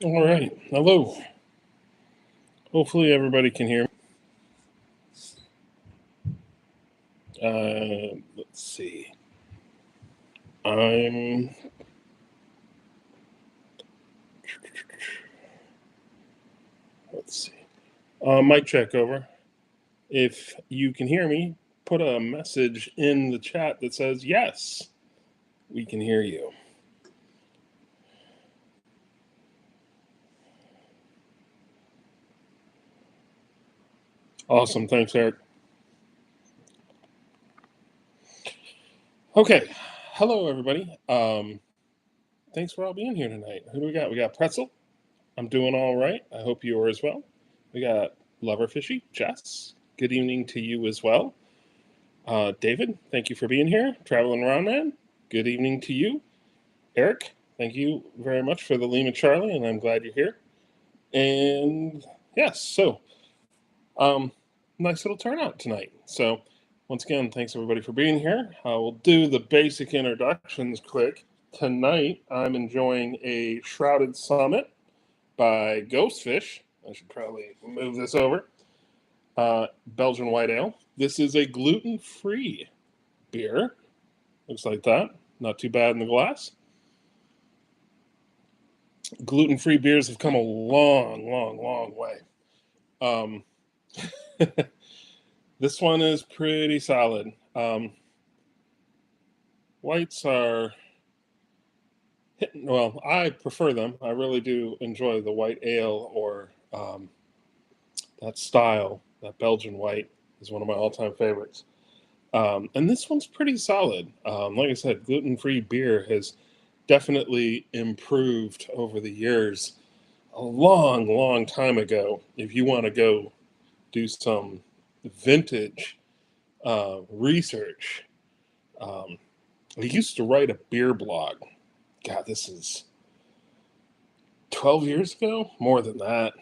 All right. Hello. Hopefully everybody can hear me. Let's see. I'm. Let's see. Mic check over. If you can hear me, put a message in the chat that says, yes, we can hear you. Awesome. Thanks, Eric. Okay. Hello, everybody. Thanks for all being here tonight. Who do we got? We got Pretzel. I'm doing all right. I hope you are as well. We got Lover Fishy, Jess. Good evening to you as well. David, thank you for being here. Traveling around, man. Good evening to you. Eric, thank you very much for the Lima Charlie, and I'm glad you're here. And yes, so nice little turnout tonight. So once again, thanks everybody for being here. We'll do the basic introductions quick. Tonight, I'm enjoying a Shrouded Summit by Ghostfish. I should probably move this over. Belgian White Ale. This is a gluten-free beer. Looks like that. Not too bad in the glass. Gluten-free beers have come a long way. This one is pretty solid. Whites are hitting. Well, I prefer them. I really do enjoy the white ale or that style. That Belgian white is one of my all-time favorites. And this one's pretty solid. Like I said, gluten-free beer has definitely improved over the years. A long time ago, if you want to go do some vintage research, I used to write a beer blog. God, this is 12 years ago? More than that.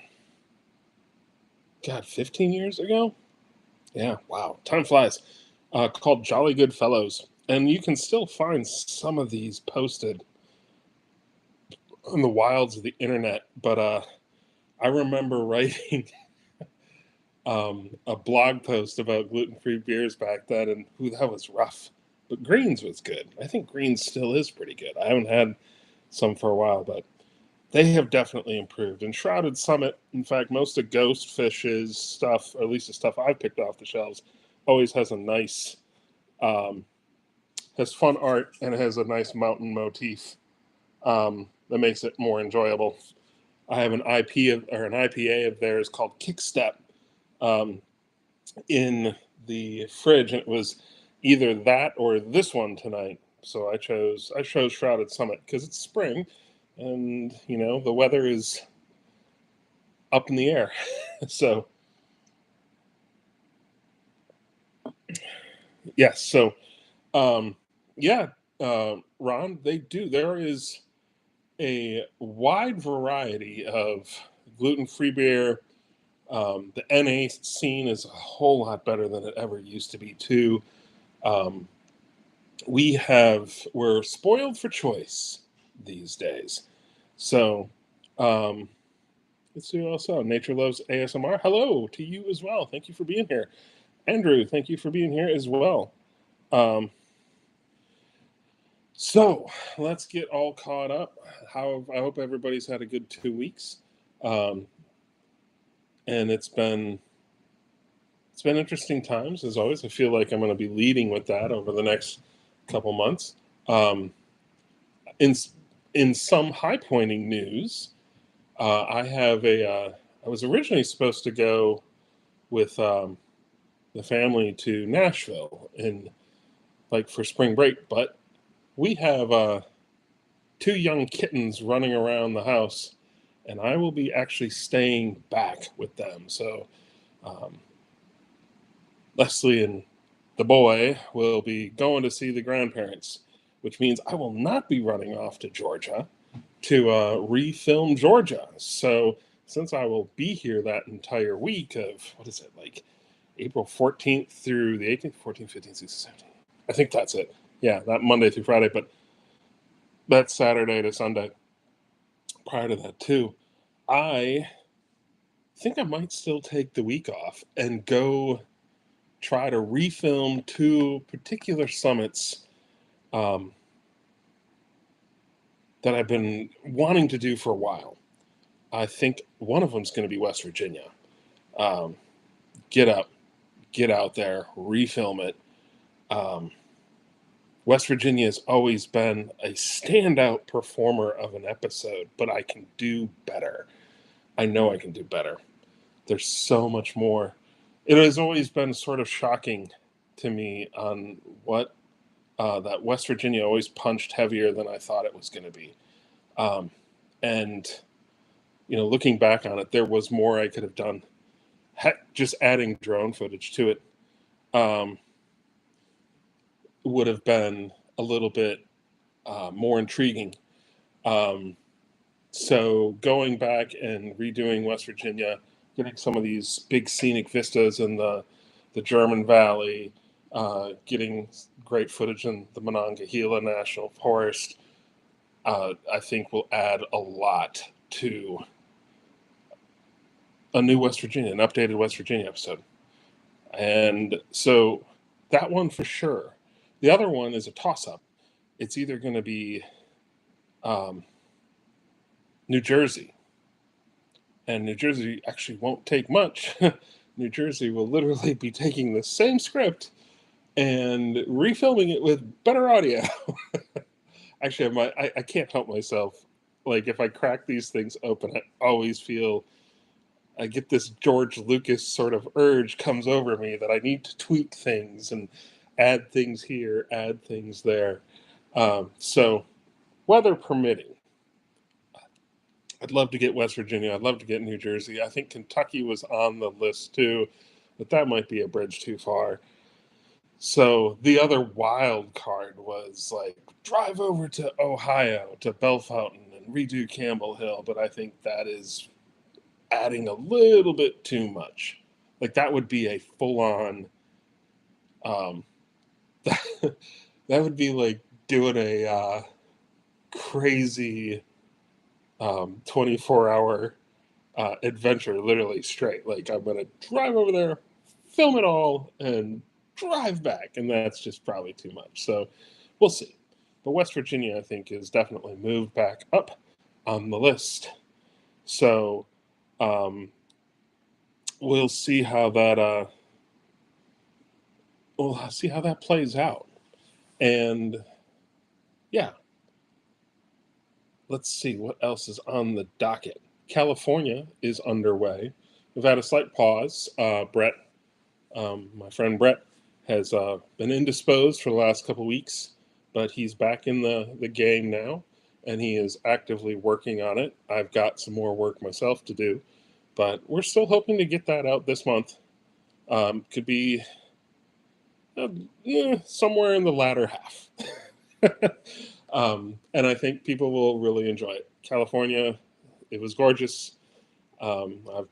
God, 15 years ago? Yeah, wow. Time flies. Called Jolly Good Fellows. And you can still find some of these posted on the wilds of the internet. But I remember writing a blog post about gluten-free beers back then, and that was rough. But Greens was good. I think Greens still is pretty good. I haven't had some for a while, but they have definitely improved. And Shrouded Summit, in fact, most of Ghostfish's stuff, or at least the stuff I've picked off the shelves, always has a nice, has fun art, and it has a nice mountain motif that makes it more enjoyable. I have an IPA of theirs called Kickstep in the fridge, and it was either that or this one tonight. So I chose Shrouded Summit because it's spring, and the weather is up in the air. So yes, so yeah, Ron, they do. There is a wide variety of gluten-free beer. The NA scene is a whole lot better than it ever used to be too. Um, we're spoiled for choice these days. So let's see what else. Nature Loves ASMR. Hello to you as well. Thank you for being here. Andrew, thank you for being here as well. So let's get all caught up. I hope everybody's had a good 2 weeks. And it's been interesting times as always. I feel like I'm going to be leading with that over the next couple months. In some high pointing news, I was originally supposed to go with the family to Nashville for spring break, but we have 2 young kittens running around the house, and I will be actually staying back with them. So Leslie and the boy will be going to see the grandparents, which means I will not be running off to Georgia to refilm Georgia. So since I will be here that entire week of, what is it, like April 14th through the 18th, 14th, 15th, 16th, 17th. I think that's it. Yeah, that Monday through Friday, but that's Saturday to Sunday prior to that too. I think I might still take the week off and go try to refilm two particular summits um, that I've been wanting to do for a while. I think one of them is going to be West Virginia. Um, get up, get out there, refilm it. Um, West Virginia has always been a standout performer of an episode, but I can do better. I know I can do better. There's so much more. It has always been sort of shocking to me on what that West Virginia always punched heavier than I thought it was going to be. Um, and, looking back on it, there was more I could have done. Heck, just adding drone footage to it um, would have been a little bit more intriguing. Um, so going back and redoing West Virginia, getting some of these big scenic vistas in the German Valley, getting great footage in the Monongahela National Forest, I think will add a lot to a new West Virginia, an updated West Virginia episode. And so that one for sure. The other one is a toss up. It's either going to be um, New Jersey, and New Jersey actually won't take much. New Jersey will literally be taking the same script and refilming it with better audio. Actually, I can't help myself. Like, if I crack these things open, I get this George Lucas sort of urge comes over me that I need to tweak things and add things here, add things there. So, weather permitting, I'd love to get West Virginia. I'd love to get New Jersey. I think Kentucky was on the list too, but that might be a bridge too far. So the other wild card was like drive over to Ohio to Bellefontaine and redo Campbell Hill, but I think that is adding a little bit too much. Like that would be a full on um that, that would be like doing a crazy 24-hour adventure, literally straight. Like I'm gonna drive over there, film it all, and drive back, and that's just probably too much. So we'll see. But West Virginia, I think, is definitely moved back up on the list. So um, we'll see how that plays out. And yeah, let's see what else is on the docket. California is underway. We've had a slight pause. Brett, my friend Brett, has been indisposed for the last couple weeks, but he's back in the game now, and he is actively working on it. I've got some more work myself to do, but we're still hoping to get that out this month. Could be uh, somewhere in the latter half. And I think people will really enjoy it. California, it was gorgeous. I've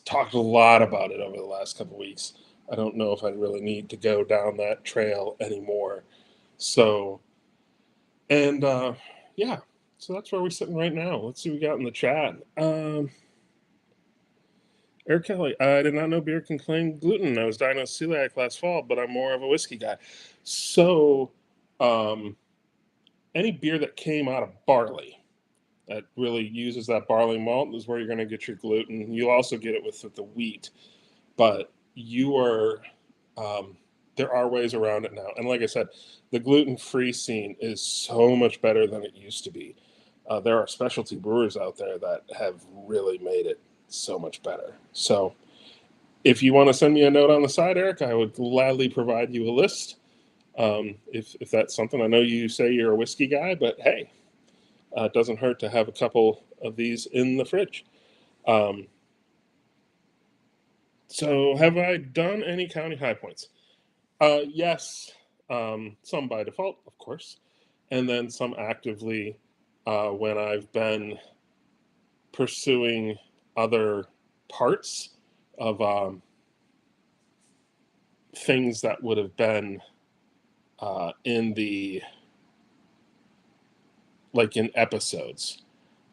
talked a lot about it over the last couple weeks. I don't know if I really need to go down that trail anymore. So, and yeah, so that's where we're sitting right now. Let's see what we got in the chat. Eric Kelly, I did not know beer can claim gluten. I was diagnosed celiac last fall, but I'm more of a whiskey guy. So, um, any beer that came out of barley that really uses that barley malt is where you're going to get your gluten. You'll also get it with the wheat, but you are there are ways around it now. And like I said, the gluten-free scene is so much better than it used to be. There are specialty brewers out there that have really made it so much better. So if you want to send me a note on the side, Eric, I would gladly provide you a list. If that's something, I know you say you're a whiskey guy, but hey, it doesn't hurt to have a couple of these in the fridge. Um, so have I done any county high points? Yes, some by default, of course, and then some actively when I've been pursuing other parts of things that would have been in the like in episodes.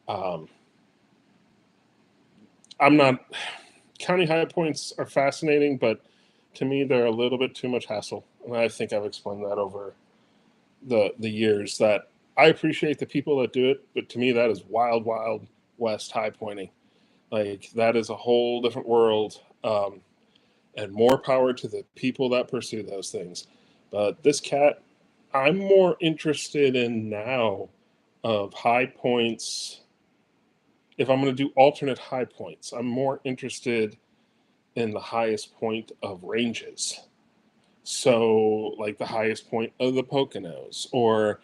Um, I'm not. County high points are fascinating, but to me, they're a little bit too much hassle. And I think I've explained that over the years that I appreciate the people that do it, but to me, that is wild, wild west high pointing. Like that is a whole different world, and more power to the people that pursue those things. But this cat, I'm more interested in now of high points. If I'm going to do alternate high points, I'm more interested in the highest point of ranges. So, like the highest point of the Poconos, or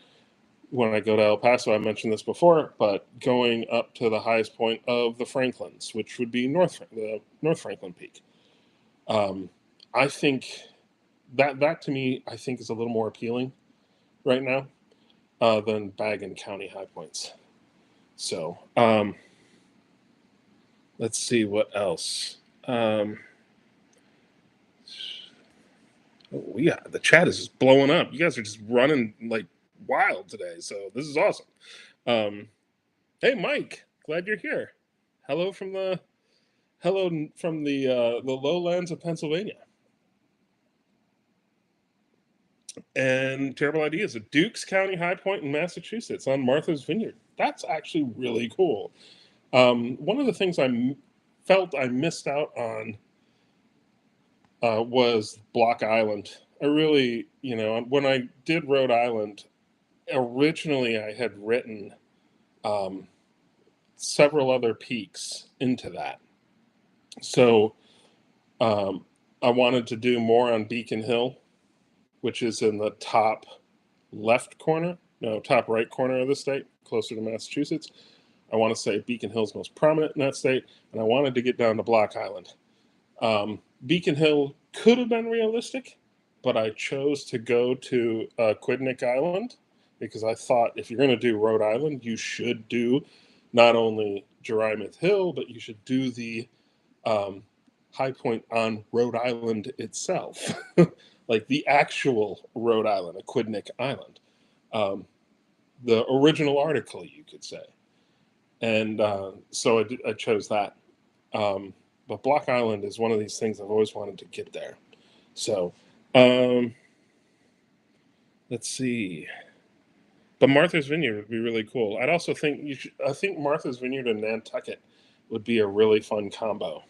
when I go to El Paso, I mentioned this before, but going up to the highest point of the Franklins, which would be the North Franklin Peak. Um, I think that to me, I think is a little more appealing right now than Bag and County high points. So let's see what else. Um, yeah, the chat is just blowing up. You guys are just running like wild today, so this is awesome. Um, hey, Mike, glad you're here. Hello from the the lowlands of Pennsylvania. And terrible idea is a Dukes County High Point in Massachusetts on Martha's Vineyard. That's actually really cool. One of the things felt I missed out on was Block Island. I really, when I did Rhode Island, originally I had written um, several other peaks into that. So um, I wanted to do more on Beacon Hill, which is in the top top right corner of the state, closer to Massachusetts. I want to say Beacon Hill's most prominent in that state, and I wanted to get down to Block Island. Beacon Hill could have been realistic, but I chose to go to Quidnick Island because I thought if you're going to do Rhode Island, you should do not only Jerymouth Hill, but you should do the um, high point on Rhode Island itself, like the actual Rhode Island, Aquidneck Island, um, the original article, you could say. And so I chose that. But Block Island is one of these things I've always wanted to get there. So um, let's see. But Martha's Vineyard would be really cool. I'd also think I think Martha's Vineyard and Nantucket would be a really fun combo.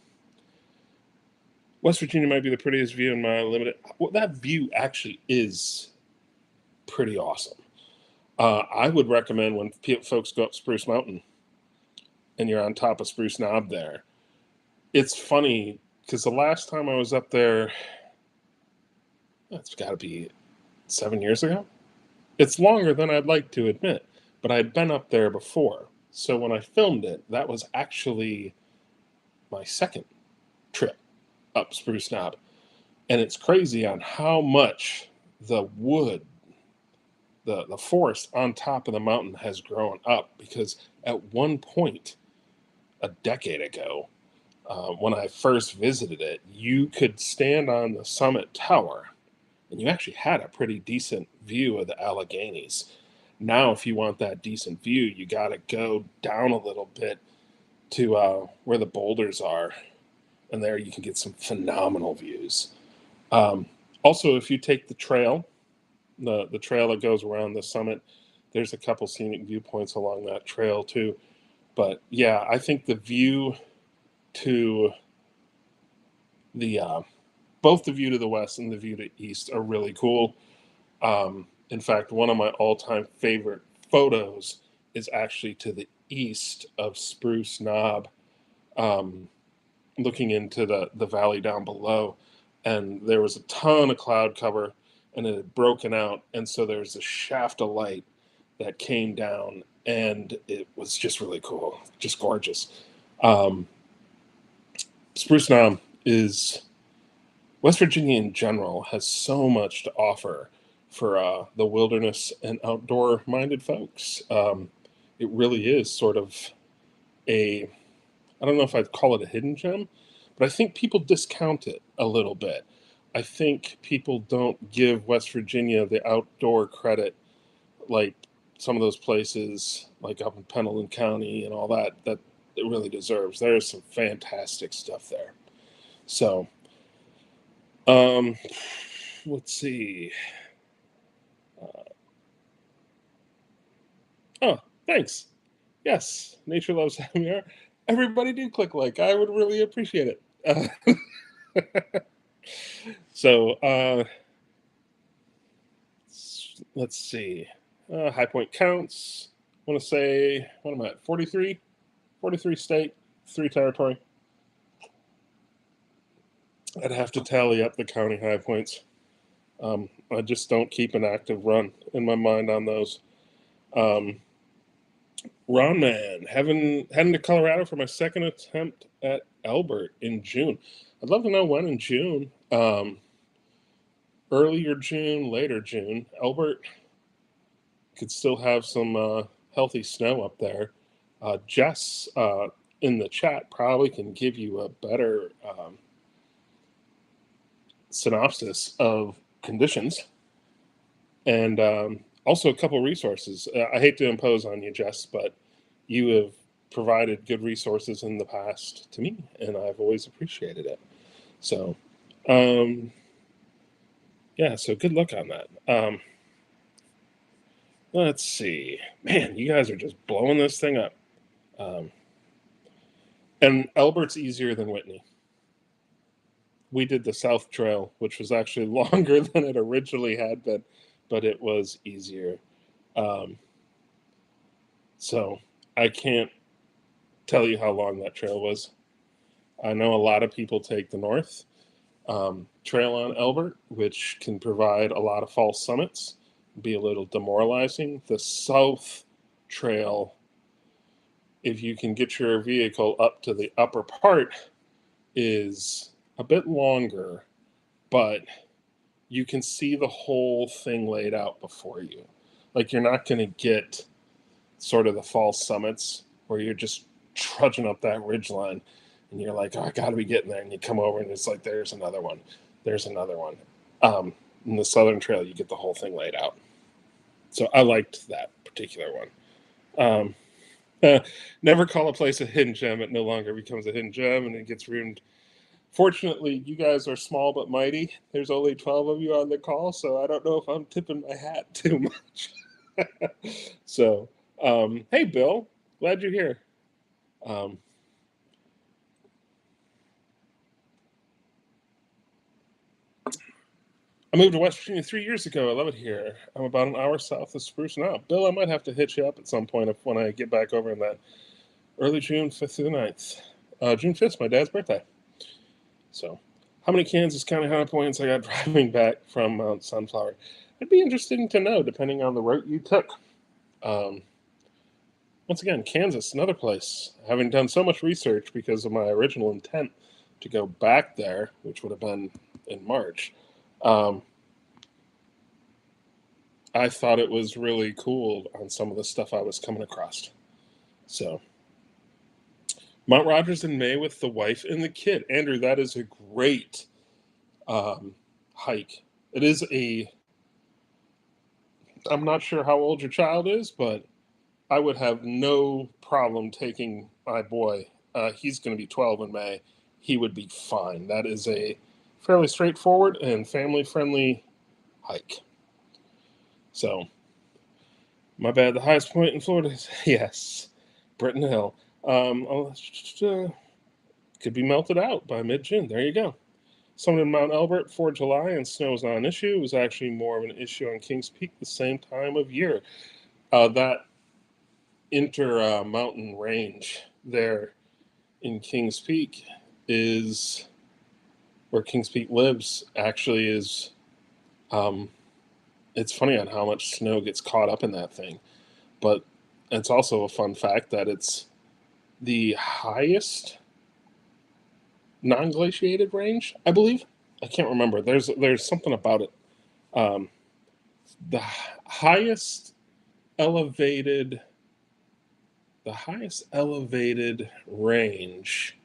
West Virginia might be the prettiest view in my limited. Well, that view actually is pretty awesome. I would recommend when folks go up Spruce Mountain and you're on top of Spruce Knob there. It's funny because the last time I was up there, it's got to be 7 years ago. It's longer than I'd like to admit, but I'd been up there before. So when I filmed it, that was actually my second trip up Spruce Knob. And it's crazy on how much the wood, the forest on top of the mountain has grown up, because at one point a decade ago, when I first visited it, you could stand on the summit tower and you actually had a pretty decent view of the Alleghenies. Now, if you want that decent view, you got to go down a little bit to where the boulders are, and there you can get some phenomenal views. Also, if you take the trail, the trail that goes around the summit, there's a couple scenic viewpoints along that trail too. But yeah, I think the view to the both the view to the west and the view to east are really cool. In fact, one of my all-time favorite photos is actually to the east of Spruce Knob, um, looking into the valley down below. And there was a ton of cloud cover, and it had broken out. And so there's a shaft of light that came down, and it was just really cool, just gorgeous. Um, Spruce Knob is West Virginia in general has so much to offer for the wilderness and outdoor minded folks. It really is sort of a, I don't know if I'd call it a hidden gem, but I think people discount it a little bit. I think people don't give West Virginia the outdoor credit like some of those places like up in Pendleton County and all that it really deserves. There is some fantastic stuff there. So, um, let's see. Oh, thanks. Yes, nature loves having me. Everybody do click like. I would really appreciate it. So, let's see. High point counts. I want to say, what am I at? 43? 43 state, 3 territory. I'd have to tally up the county high points. I just don't keep an active run in my mind on those. Ron Man, heading to Colorado for my second attempt at Albert in June. I'd love to know when in June. Earlier June, later June. Albert could still have some healthy snow up there. Jess in the chat probably can give you a better synopsis of conditions and also a couple resources. I hate to impose on you, Jess, but you have provided good resources in the past to me, and I've always appreciated it. So, yeah, so good luck on that. Let's see. Man, you guys are just blowing this thing up. And Albert's easier than Whitney. We did the South Trail, which was actually longer than it originally had been, but it was easier. So I can't tell you how long that trail was. I know a lot of people take the North Trail on Albert, which can provide a lot of false summits, be a little demoralizing. The South Trail, if you can get your vehicle up to the upper part, is a bit longer, but you can see the whole thing laid out before you. Like, you're not going to get sort of the false summits where you're just trudging up that ridge line and you're like, oh, I got to be getting there. And you come over and it's like, there's another one. There's another one. In the Southern Trail, you get the whole thing laid out. So I liked that particular one. Never call a place a hidden gem. It no longer becomes a hidden gem and it gets ruined. Fortunately, you guys are small but mighty. There's only 12 of you on the call, so I don't know if I'm tipping my hat too much. So, hey, Bill, glad you're here. I moved to West Virginia 3 years ago. I love it here. I'm about an hour south of Spruce now. Bill, I might have to hit you up at some point when I get back over in that early June 5th through the 9th. June 5th, my dad's birthday. So, how many Kansas County high points I got driving back from Mount Sunflower? It'd be interesting to know, depending on the route you took. Once again, Kansas, another place. Having done so much research because of my original intent to go back there, which would have been in March, I thought it was really cool on some of the stuff I was coming across. So, Mount Rogers in May with the wife and the kid. Andrew, that is a great hike. It is I'm not sure how old your child is, but I would have no problem taking my boy. He's going to be 12 in May. He would be fine. That is a fairly straightforward and family-friendly hike. So, my bad. The highest point in Florida is, yes, Britton Hill. Could be melted out by mid-June. There you go. Someone in Mount Albert for July and snow is not an issue. It was actually more of an issue on Kings Peak the same time of year. That inter-mountain range there in Kings Peak is where Kings Peak lives. Actually is it's funny on how much snow gets caught up in that thing, but it's also a fun fact that it's the highest non-glaciated range, I believe. I can't remember. There's something about it. The highest elevated range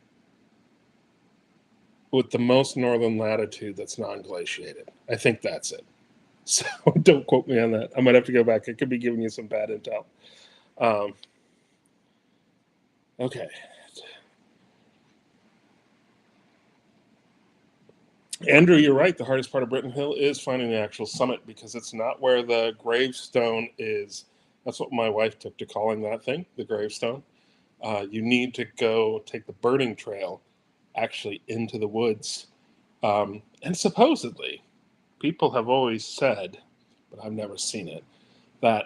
with the most northern latitude that's non-glaciated. I think that's it. So don't quote me on that. I might have to go back. I could be giving you some bad intel. Okay. Andrew, you're right. The hardest part of Britton Hill is finding the actual summit because it's not where the gravestone is. That's what my wife took to calling that thing, the gravestone. You need to go take the birding trail actually into the woods. And supposedly, people have always said, but I've never seen it, that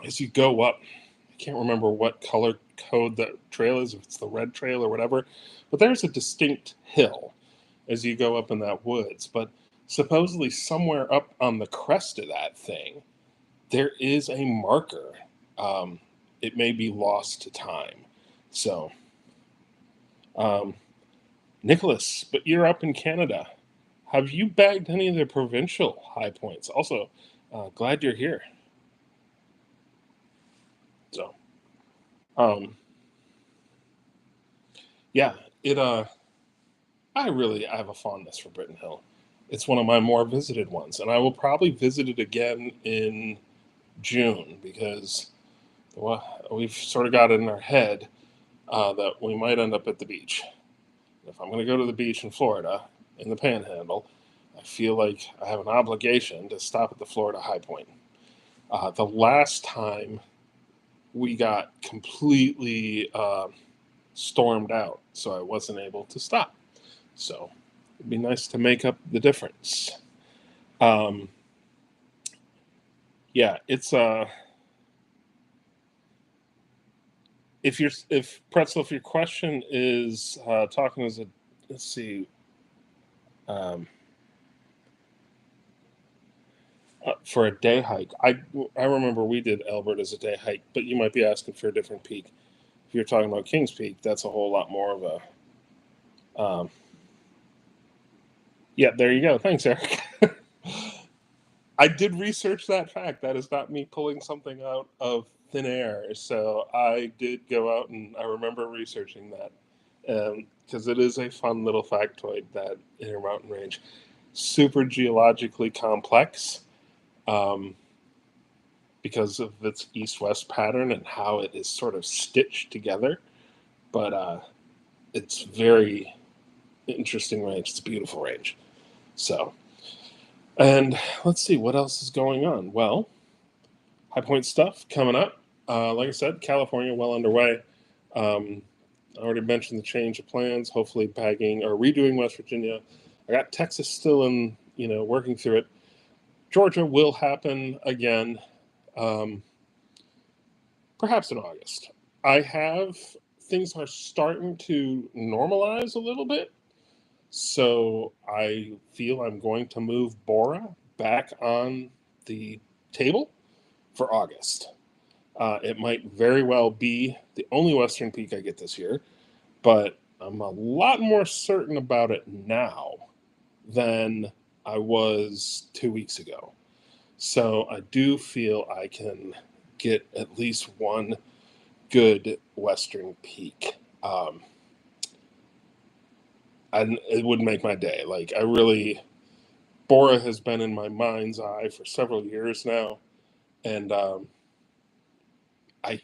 as you go up, I can't remember what color code the trail is, if it's the red trail or whatever, but there's a distinct hill as you go up in that woods. But supposedly, somewhere up on the crest of that thing, there is a marker. Um, it may be lost to time. So, um, Nicholas, but you're up in Canada. Have you bagged any of the provincial high points? Also, glad you're here. So, um, yeah, it. I have a fondness for Britton Hill. It's one of my more visited ones, and I will probably visit it again in June because we've sort of got it in our head that we might end up at the beach. If I'm going to go to the beach in Florida, in the Panhandle, I feel like I have an obligation to stop at the Florida High Point. The last time we got completely stormed out, so I wasn't able to stop. So it'd be nice to make up the difference. Um, yeah, it's if Pretzel, if your question is talking as a, let's see, um, for a day hike, I remember we did Albert as a day hike, but you might be asking for a different peak. If you're talking about Kings Peak, that's a whole lot more of a yeah. There you go. Thanks, Eric. I did research that fact. That is not me pulling something out of thin air. So I did go out and I remember researching that because it is a fun little factoid, that Intermountain Range. Super geologically complex um, because of its east-west pattern and how it is sort of stitched together. But it's very interesting range. It's a beautiful range. So, and let's see what else is going on. Well, High Point stuff coming up. Like I said, California well underway. I already mentioned the change of plans. Hopefully, bagging or redoing West Virginia. I got Texas still in, working through it. Georgia will happen again, um, perhaps in August. I have things are starting to normalize a little bit, so I feel I'm going to move Bora back on the table for August. It might very well be the only Western peak I get this year, but I'm a lot more certain about it now than I was 2 weeks ago. So I do feel I can get at least one good Western peak. And it would make my day. Like, Bora has been in my mind's eye for several years now. And I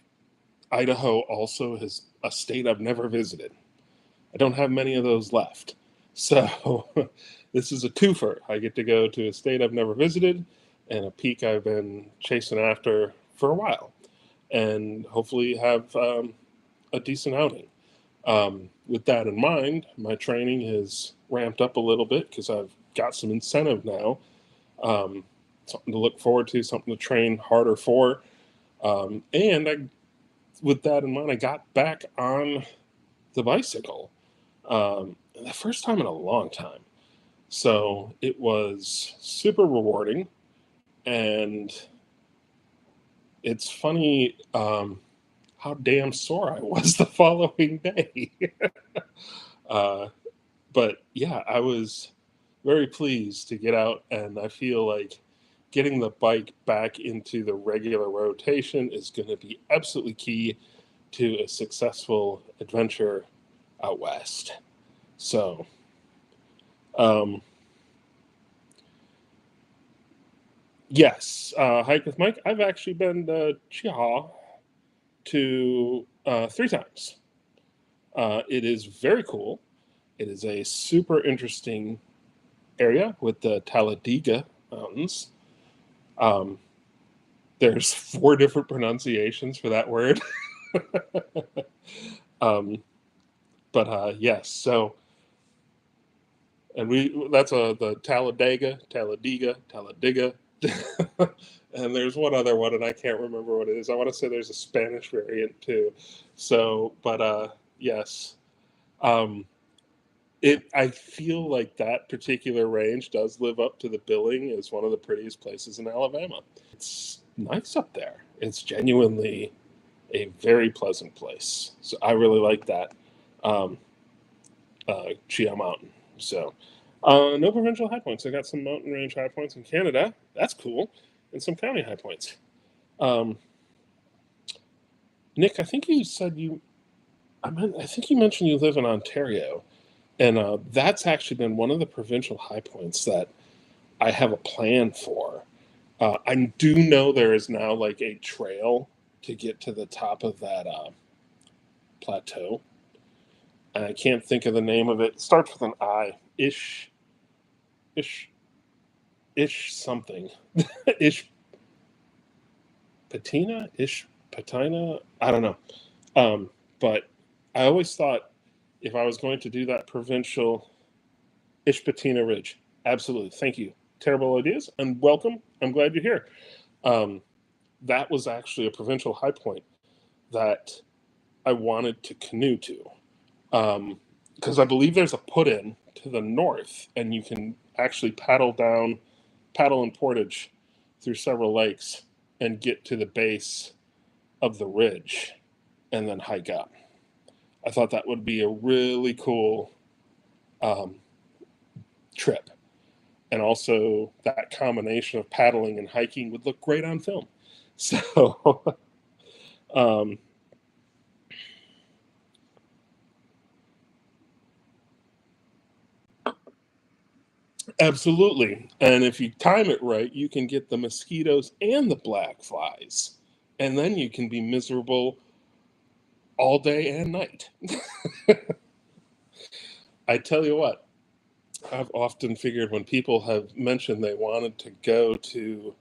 Idaho also is a state I've never visited. I don't have many of those left. So this is a twofer. I get to go to a state I've never visited and a peak I've been chasing after for a while, and hopefully have a decent outing. With that in mind, my training has ramped up a little bit because I've got some incentive now, something to look forward to, something to train harder for. With that in mind, I got back on the bicycle the first time in a long time. So it was super rewarding. And it's funny how damn sore I was the following day. uh, but yeah, I was very pleased to get out. And I feel like getting the bike back into the regular rotation is going to be absolutely key to a successful adventure out west. So, um, yes, Hike with Mike. I've actually been to Chiha to 3 times. It is very cool. It is a super interesting area with the Talladega Mountains. Um, there's 4 different pronunciations for that word. um, but yes, so and that's the Talladega, and there's one other one, and I can't remember what it is. I want to say there's a Spanish variant too. So, but yes, um, I feel like that particular range does live up to the billing as one of the prettiest places in Alabama. It's nice up there. It's genuinely a very pleasant place. So I really like that. Um, Chia Mountain. So, no provincial high points. I got some mountain range high points in Canada. That's cool, and some county high points. Um, Nick, I think you said you. I think you mentioned you live in Ontario, and that's actually been one of the provincial high points that I have a plan for. I do know there is now like a trail to get to the top of that plateau, and I can't think of the name of it. It starts with an I. Ish, ish something. Ish patina, ish patina. I don't know. But I always thought if I was going to do that provincial ish patina ridge, absolutely. Thank you. Terrible ideas and welcome. I'm glad you're here. Um, that was actually a provincial high point that I wanted to canoe to. Because I believe there's a put in to the north, and you can actually paddle and portage through several lakes and get to the base of the ridge and then hike up. I thought that would be a really cool um, trip. And also, that combination of paddling and hiking would look great on film. So, um, absolutely. And if you time it right, you can get the mosquitoes and the black flies. And then you can be miserable all day and night. I tell you what, I've often figured when people have mentioned they wanted to go to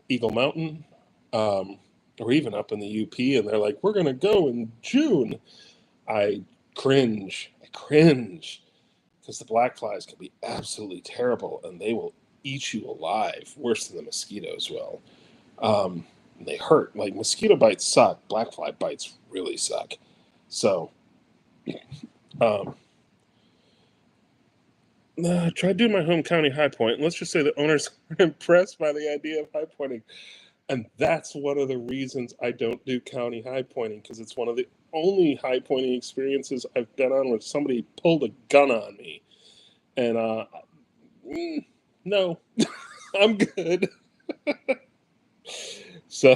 Eagle Mountain, um, or even up in the UP, and they're like, "We're going to go in June." I cringe. I cringe because the black flies can be absolutely terrible, and they will eat you alive, worse than the mosquitoes will. Um, they hurt. Like mosquito bites suck. Black fly bites really suck. So, um, try doing my home county high point. Let's just say the owners aren't impressed by the idea of high pointing. And that's one of the reasons I don't do county high pointing, because it's one of the only high pointing experiences I've been on where somebody pulled a gun on me. And no, I'm good. So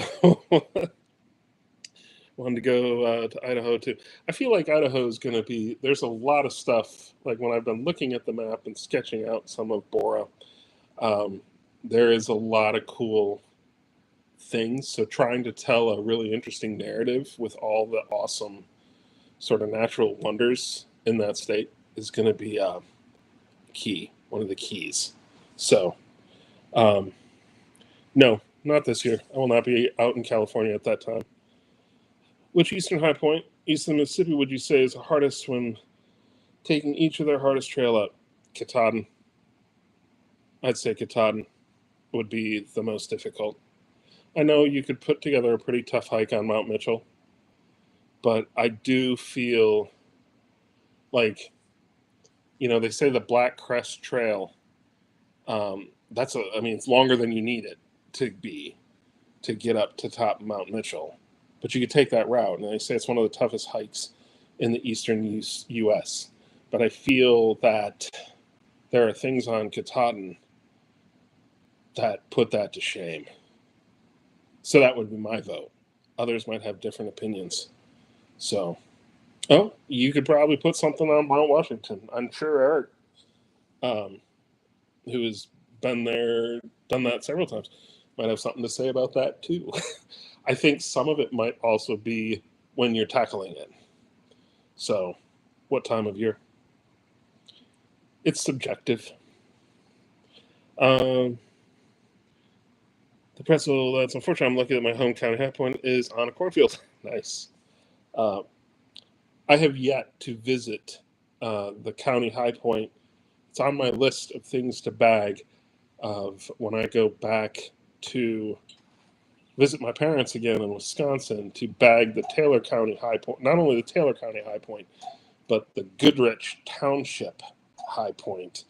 wanted to go to Idaho too. I feel like Idaho is going to be, there's a lot of stuff, like when I've been looking at the map and sketching out some of Bora, um, there is a lot of cool things. So trying to tell a really interesting narrative with all the awesome sort of natural wonders in that state is going to be key, one of the keys. So, um, no, not this year. I will not be out in California at that time. Which eastern high point, east of the Mississippi, would you say is the hardest when taking each of their hardest trail up? Katahdin. I'd say Katahdin would be the most difficult. I know you could put together a pretty tough hike on Mount Mitchell, but I do feel like, they say the Black Crest Trail. I mean, it's longer than you need it to be to get up to top Mount Mitchell, but you could take that route, and they say it's one of the toughest hikes in the eastern U.S. But I feel that there are things on Katahdin that put that to shame. So that would be my vote. Others might have different opinions. So, you could probably put something on Mount Washington. I'm sure Eric, um, who has been there, done that several times, might have something to say about that too. I think some of it might also be when you're tackling it. So, what time of year? It's subjective. Um, the pretzel that's unfortunate. I'm lucky that my home county high point is on a cornfield. Nice. Uh, I have yet to visit the county high point. It's on my list of things to bag of when I go back to visit my parents again in Wisconsin to bag the Taylor County High Point. Not only the Taylor County High Point, but the Goodrich Township High Point,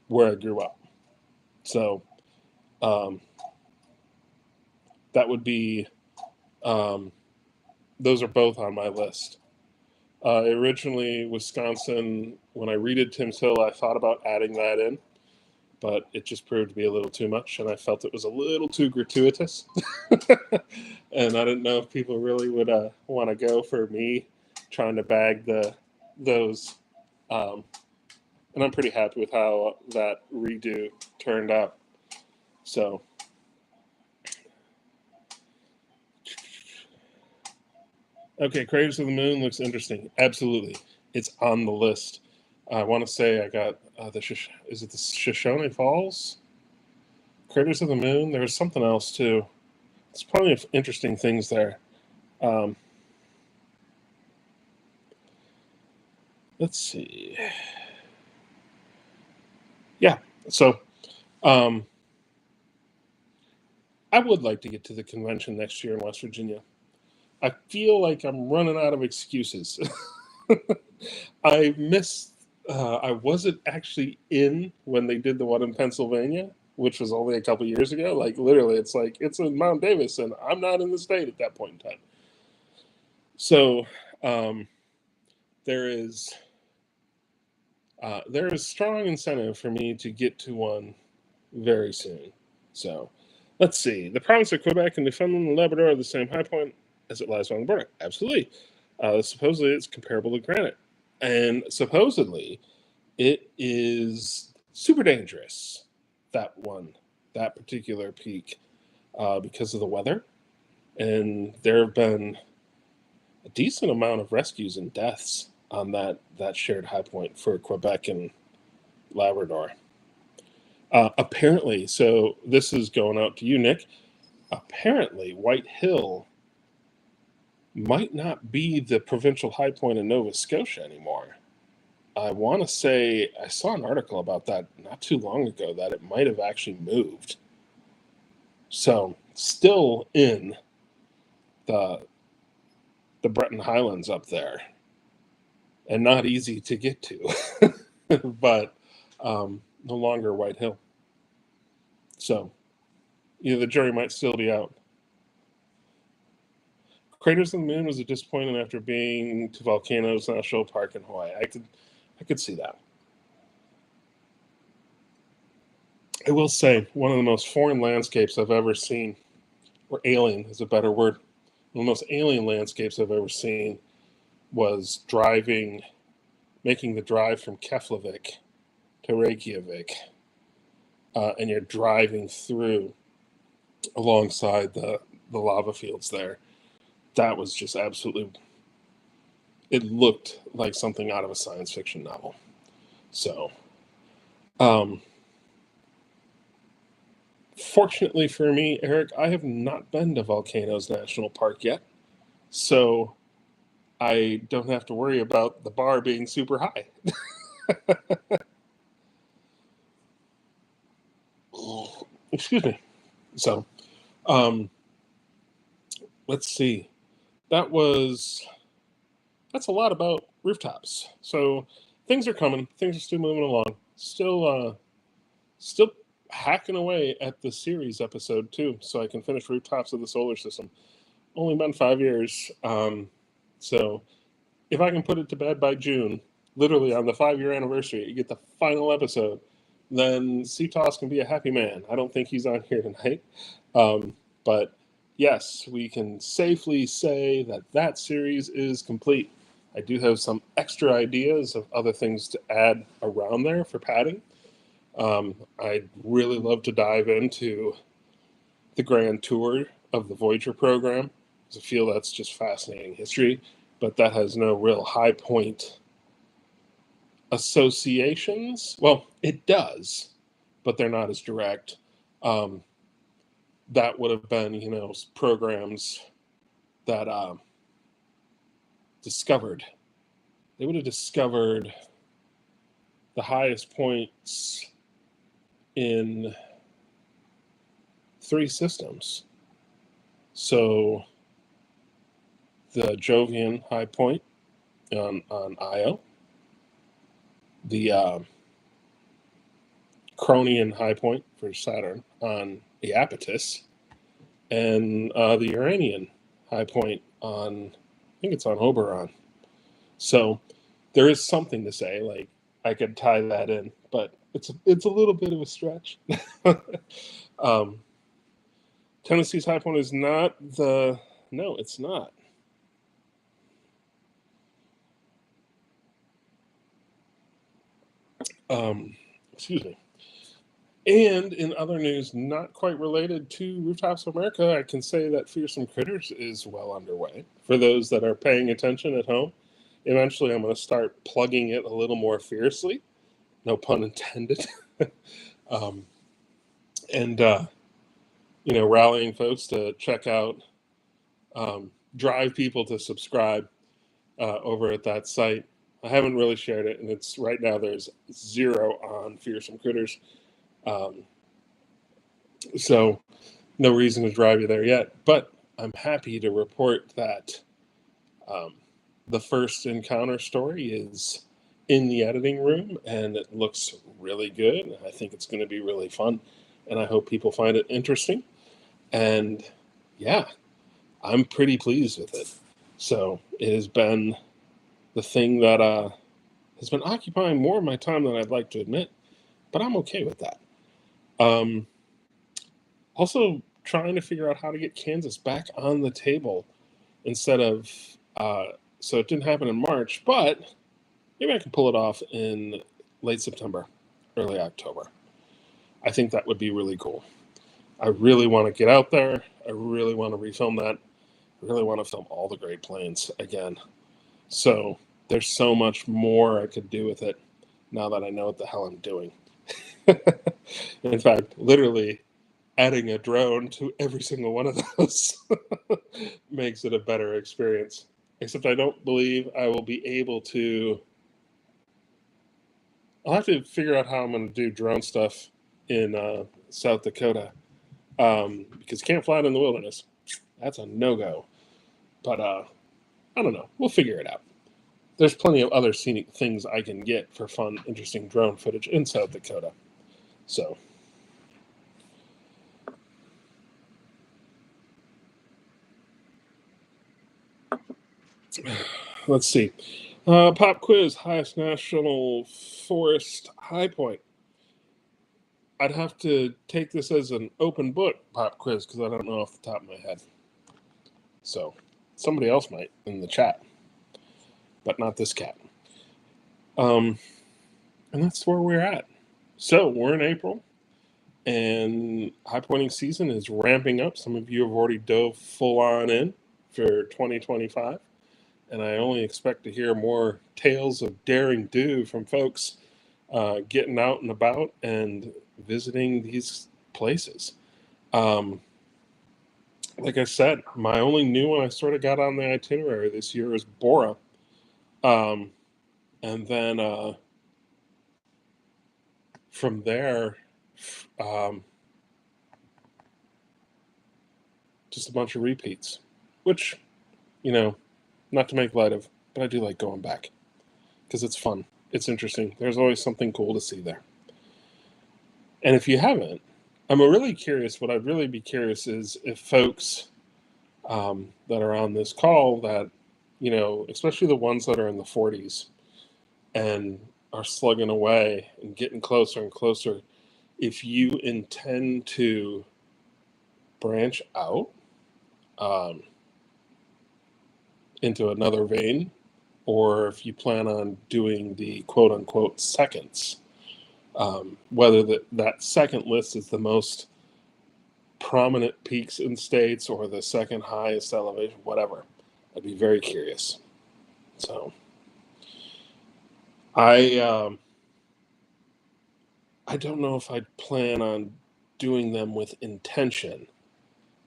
where I grew up. So um, that would be, um, those are both on my list. Originally, Wisconsin, when I redid Tim's Hill, I thought about adding that in, but it just proved to be a little too much, and I felt it was a little too gratuitous. And I didn't know if people really would want to go for me trying to bag those. Um, and I'm pretty happy with how that redo turned out. So, okay, Craters of the Moon looks interesting. Absolutely, it's on the list. I want to say I got is it the Shoshone Falls? Craters of the Moon. There was something else too. There's plenty of interesting things there. Um, let's see. Yeah, so um, I would like to get to the convention next year in West Virginia. I feel like I'm running out of excuses. I missed. I wasn't actually in when they did the one in Pennsylvania, which was only a couple years ago. Like literally, it's like it's in Mount Davis, and I'm not in the state at that point in time. So um, there is there is strong incentive for me to get to one very soon. So let's see. The province of Quebec and Newfoundland and Labrador are the same high point as it lies along the border. Absolutely. Supposedly it's comparable to granite. And supposedly it is super dangerous, that one, that particular peak, because of the weather. And there have been a decent amount of rescues and deaths on that shared high point for Quebec and Labrador. Apparently, so this is going out to you, Nick. Apparently, White Hill might not be the provincial high point in Nova Scotia anymore. I want to say I saw an article about that not too long ago that it might have actually moved. So, still in the Breton Highlands up there, and not easy to get to, but no longer White Hill. So, the jury might still be out. Craters of the Moon was a disappointment after being to Volcanoes National Park in Hawaii. I could see that. I will say one of the most foreign landscapes I've ever seen, or alien is a better word. One of the most alien landscapes I've ever seen was making the drive from Keflavik to Reykjavik, and you're driving through alongside the lava fields there. That was just absolutely. It looked like something out of a science fiction novel. So, um, fortunately for me, Eric, I have not been to Volcanoes National Park yet, so I don't have to worry about the bar being super high. Excuse me. So, um, let's see. That was that's a lot about rooftops. So things are coming. Things are still moving along. Still hacking away at the series episode too, so I can finish rooftops of the solar system. Only been 5 years. So if I can put it to bed by June, literally on the 5 year anniversary, you get the final episode, then CTOS can be a happy man. I don't think he's on here tonight. But yes, we can safely say that that series is complete. I do have some extra ideas of other things to add around there for padding. I'd really love to dive into the grand tour of the Voyager program, because I feel that's just fascinating history, but that has no real high point associations. Well, it does, but they're not as direct. Um, that would have been, programs that discovered. They would have discovered the highest points in 3 systems. So the Jovian high point on Io, the Cronian high point for Saturn on Iapetus, and the Uranian high point on, I think it's on Oberon. So there is something to say, like I could tie that in, but it's a little bit of a stretch. um, Tennessee's high point is not no, it's not. Excuse me. And in other news, not quite related to Rooftops America, I can say that Fearsome Critters is well underway. For those that are paying attention at home, eventually I'm going to start plugging it a little more fiercely. No pun intended. um, and, rallying folks to check out, drive people to subscribe over at that site. I haven't really shared it, and it's right now there's 0 on Fearsome Critters. So no reason to drive you there yet, but I'm happy to report that the first encounter story is in the editing room, and it looks really good. I think it's going to be really fun, and I hope people find it interesting. And yeah, I'm pretty pleased with it. So it has been the thing that has been occupying more of my time than I'd like to admit, but I'm okay with that. Also, trying to figure out how to get Kansas back on the table instead of. So it didn't happen in March, but maybe I can pull it off in late September, early October. I think that would be really cool. I really want to get out there. I really want to refilm that. I really want to film all the Great Plains again. So there's so much more I could do with it now that I know what the hell I'm doing. In fact, literally adding a drone to every single one of those makes it a better experience. Except I don't believe I will be able to. I'll have to figure out how I'm going to do drone stuff in South Dakota, because you can't fly it in the wilderness. That's a no-go. But I don't know. We'll figure it out. There's plenty of other scenic things I can get for fun, interesting drone footage in South Dakota. So let's see. Pop quiz, highest national forest high point. I'd have to take this as an open book pop quiz because I don't know off the top of my head. So somebody else might in the chat, but not this cat. And that's where we're at. So we're in April, and high pointing season is ramping up. Some of you have already dove full on in for 2025, and I only expect to hear more tales of daring do from folks getting out and about and visiting these places. Like I said, my only new one I sort of got on the itinerary this year is Bora. And then from there, um, just a bunch of repeats, which, not to make light of, but I do like going back because it's fun. It's interesting. There's always something cool to see there. And if you haven't, I'm really curious. What I'd really be curious is if folks that are on this call that, especially the ones that are in the 40s and are slugging away and getting closer and closer, if you intend to branch out into another vein, or if you plan on doing the quote unquote seconds, whether that second list is the most prominent peaks in states or the second highest elevation, whatever. I'd be very curious. So I I don't know if I plan on doing them with intention,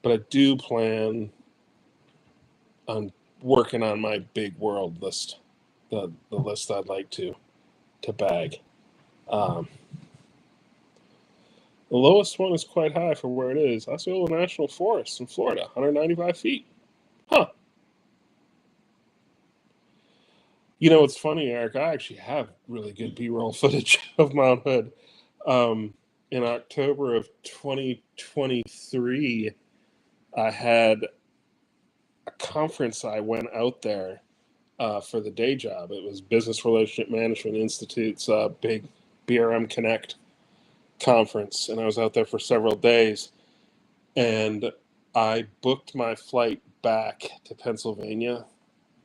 but I do plan on working on my big world list, the list I'd like to bag. Um, the lowest one is quite high for where it is. Osceola National Forest in Florida, 195 feet. Huh. You know, it's funny, Eric. I actually have really good B-roll footage of Mount Hood. Um, in October of 2023, I had a conference. I went out there for the day job. It was Business Relationship Management Institute's big BRM Connect conference, and I was out there for several days. And I booked my flight back to Pennsylvania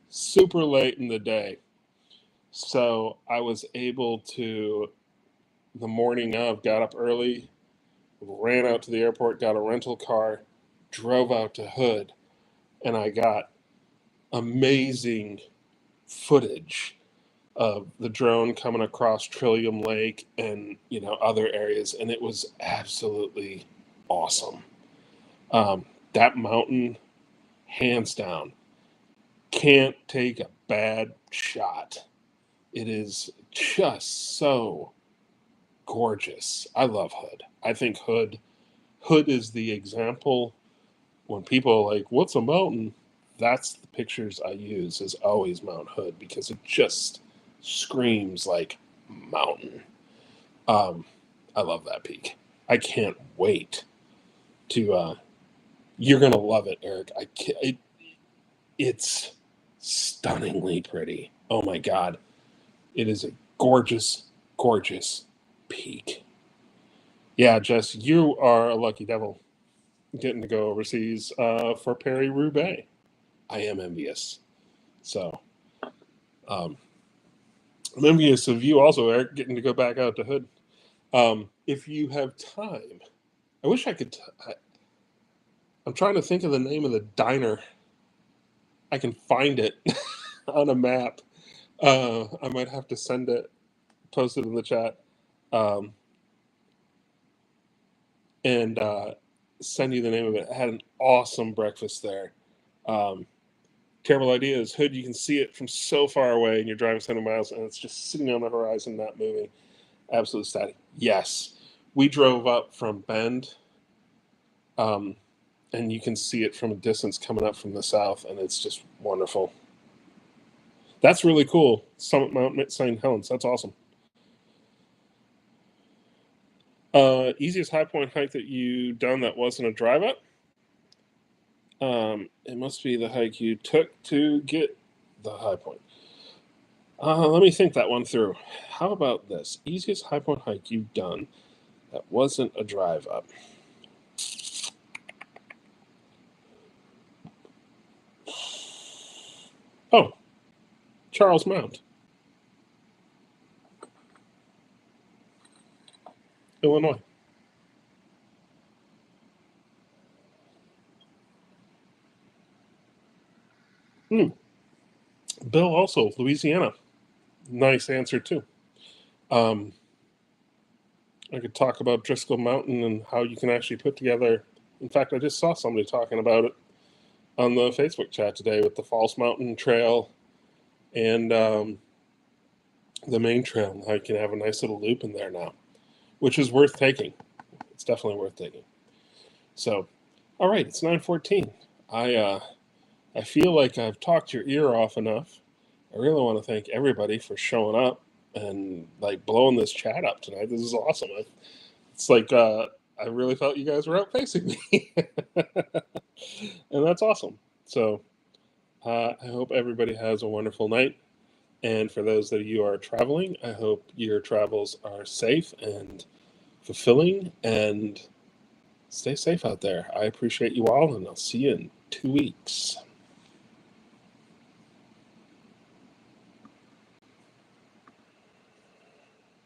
super late in the day. So I was able to, the morning of, got up early, ran out to the airport, got a rental car, drove out to Hood, and I got amazing footage of the drone coming across Trillium Lake and other areas, and it was absolutely awesome. That mountain, hands down, can't take a bad shot. It is just so gorgeous. I love Hood. I think Hood is the example. When people are like, what's a mountain? That's the pictures I use, is always Mount Hood, because it just screams like mountain. I love that peak. I can't wait to. You're gonna love it, Eric. It's stunningly pretty. Oh my God, it is a gorgeous, gorgeous peak. Yeah, Jess, you are a lucky devil getting to go overseas for Paris Roubaix. I am envious. So, um, I'm envious of you also, Eric, getting to go back out to Hood. If you have time, I wish I could. I'm trying to think of the name of the diner. I can find it on a map. I might have to send it, post it in the chat, um, and send you the name of it. I had an awesome breakfast there. Um, Terrible idea is Hood. You can see it from so far away, and you're driving 70 miles, and it's just sitting on the horizon, not moving. Absolute static. Yes, we drove up from Bend, um, and you can see it from a distance coming up from the south, and it's just wonderful. That's really cool. Summit Mountain, St. Helens. That's awesome. Easiest high point hike that you done that wasn't a drive up? It must be the hike you took to get the high point. Let me think that one through. How about this? Easiest high point hike you've done that wasn't a drive up. Oh, Charles Mount, Illinois. Hmm. Bill also, Louisiana. Nice answer too. Um, I could talk about Driscoll Mountain and how you can actually put together. In fact, I just saw somebody talking about it on the Facebook chat today with the False Mountain Trail and the main trail, and how you can have a nice little loop in there now, which is worth taking. It's definitely worth taking. So, all right, it's 9:14. I feel like I've talked your ear off enough. I really want to thank everybody for showing up and like blowing this chat up tonight. This is awesome. It's like I really felt you guys were outpacing me, and that's awesome. So I hope everybody has a wonderful night. And for those of you who are traveling, I hope your travels are safe and fulfilling, and stay safe out there. I appreciate you all, and I'll see you in 2 weeks.